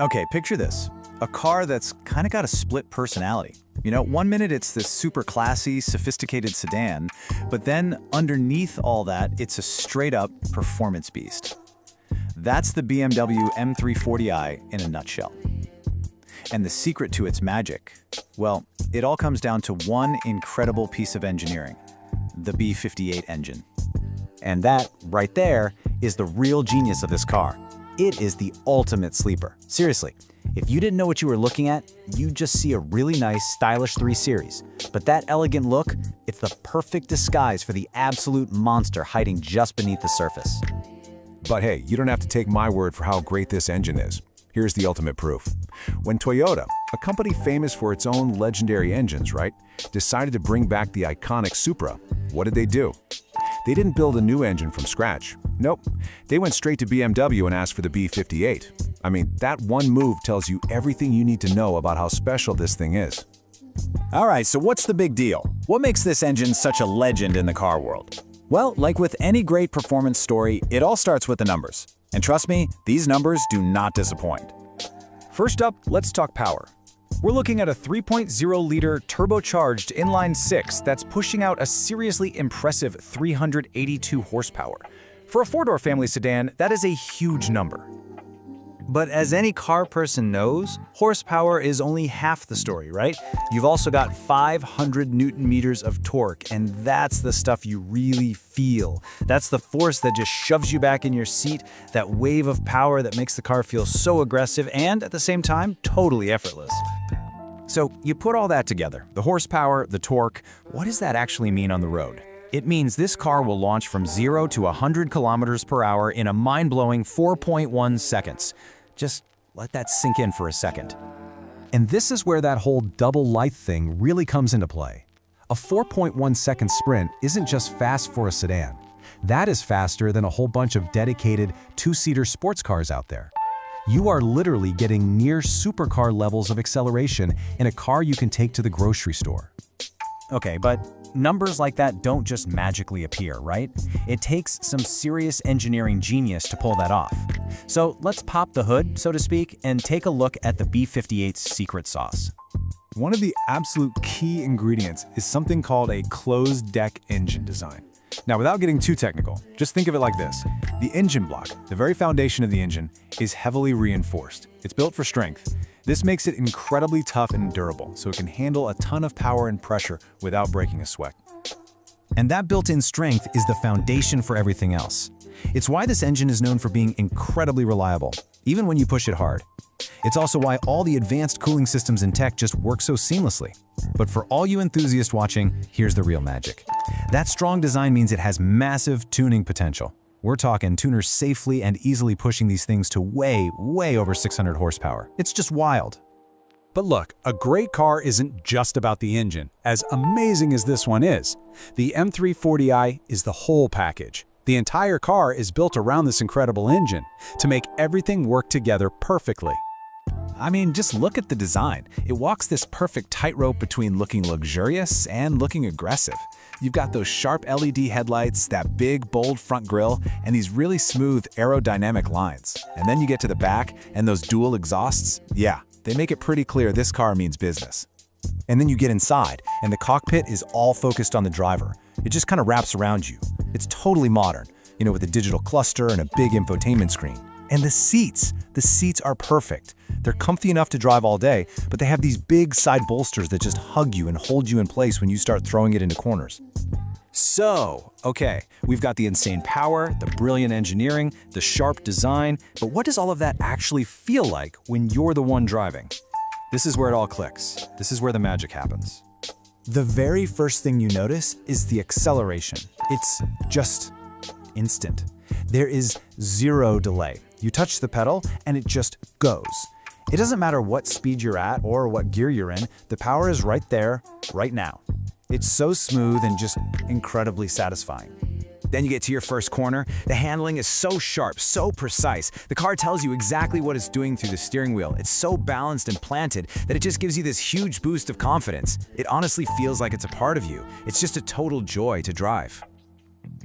Okay, picture this. A car that's kind of got a split personality. You know, one minute it's this super classy, sophisticated sedan, but then underneath all that, it's a straight-up performance beast. That's the BMW M340i in a nutshell. And the secret to its magic, well, it all comes down to one incredible piece of engineering, the B58 engine. And that, right there, is the real genius of this car. It is the ultimate sleeper. Seriously, if you didn't know what you were looking at, you'd just see a really nice, stylish 3 Series. But that elegant look, it's the perfect disguise for the absolute monster hiding just beneath the surface. But hey, you don't have to take my word for how great this engine is. Here's the ultimate proof. When Toyota, a company famous for its own legendary engines, right, decided to bring back the iconic Supra, what did they do? They didn't build a new engine from scratch. Nope. They went straight to BMW and asked for the B58. I mean, that one move tells you everything you need to know about how special this thing is. All right, so what's the big deal? What makes this engine such a legend in the car world? Well, like with any great performance story, it all starts with the numbers. And trust me, these numbers do not disappoint. First up, let's talk power. We're looking at a 3.0-liter turbocharged inline-6 that's pushing out a seriously impressive 382 horsepower. For a 4-door family sedan, that is a huge number. But as any car person knows, horsepower is only half the story, right? You've also got 500 Newton meters of torque, and that's the stuff you really feel. That's the force that just shoves you back in your seat, that wave of power that makes the car feel so aggressive and, at the same time, totally effortless. So you put all that together, the horsepower, the torque, what does that actually mean on the road? It means this car will launch from 0 to 100 kilometers per hour in a mind-blowing 4.1 seconds. Just let that sink in for a second. And this is where that whole double light thing really comes into play. A 4.1-second sprint isn't just fast for a sedan. That is faster than a whole bunch of dedicated 2-seater sports cars out there. You are literally getting near supercar levels of acceleration in a car you can take to the grocery store. Okay, but numbers like that don't just magically appear, right? It takes some serious engineering genius to pull that off. So let's pop the hood, so to speak, and take a look at the B58's secret sauce. One of the absolute key ingredients is something called a closed-deck engine design. Now, without getting too technical, just think of it like this. The engine block, the very foundation of the engine, is heavily reinforced. It's built for strength. This makes it incredibly tough and durable, so it can handle a ton of power and pressure without breaking a sweat. And that built-in strength is the foundation for everything else. It's why this engine is known for being incredibly reliable, even when you push it hard. It's also why all the advanced cooling systems in tech just work so seamlessly. But for all you enthusiasts watching, here's the real magic. That strong design means it has massive tuning potential. We're talking tuners safely and easily pushing these things to way over 600 horsepower. It's just wild. But look, a great car isn't just about the engine. As amazing as this one is, the M340i is the whole package. The entire car is built around this incredible engine to make everything work together perfectly. I mean, just look at the design. It walks this perfect tightrope between looking luxurious and looking aggressive. You've got those sharp LED headlights, that big, bold front grille, and these really smooth aerodynamic lines. And then you get to the back, and those dual exhausts, yeah, they make it pretty clear this car means business. And then you get inside, and the cockpit is all focused on the driver. It just kind of wraps around you. It's totally modern, you know, with a digital cluster and a big infotainment screen. And the seats are perfect. They're comfy enough to drive all day, but they have these big side bolsters that just hug you and hold you in place when you start throwing it into corners. So, okay, we've got the insane power, the brilliant engineering, the sharp design, but what does all of that actually feel like when you're the one driving? This is where it all clicks. This is where the magic happens. The very first thing you notice is the acceleration. It's just instant. There is zero delay. You touch the pedal and it just goes. It doesn't matter what speed you're at or what gear you're in, the power is right there, right now. It's so smooth and just incredibly satisfying. Then you get to your first corner. The handling is so sharp, so precise. The car tells you exactly what it's doing through the steering wheel. It's so balanced and planted that it just gives you this huge boost of confidence. It honestly feels like it's a part of you. It's just a total joy to drive.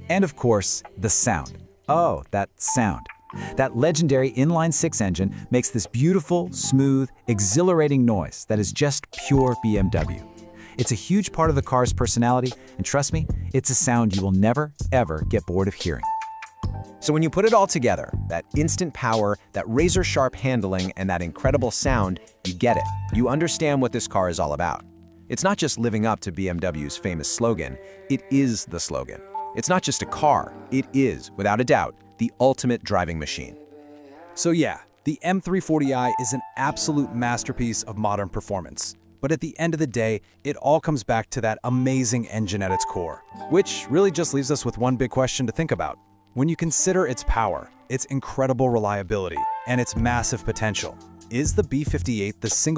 And of course, the sound. Oh, that sound. That legendary inline-six engine makes this beautiful, smooth, exhilarating noise that is just pure BMW. It's a huge part of the car's personality, and trust me, it's a sound you will never, ever get bored of hearing. So when you put it all together, that instant power, that razor-sharp handling, and that incredible sound, you get it. You understand what this car is all about. It's not just living up to BMW's famous slogan, it is the slogan. It's not just a car, it is, without a doubt, the ultimate driving machine. So yeah, the M340i is an absolute masterpiece of modern performance. But at the end of the day, it all comes back to that amazing engine at its core, which really just leaves us with one big question to think about. When you consider its power, its incredible reliability, and its massive potential, is the B58 the single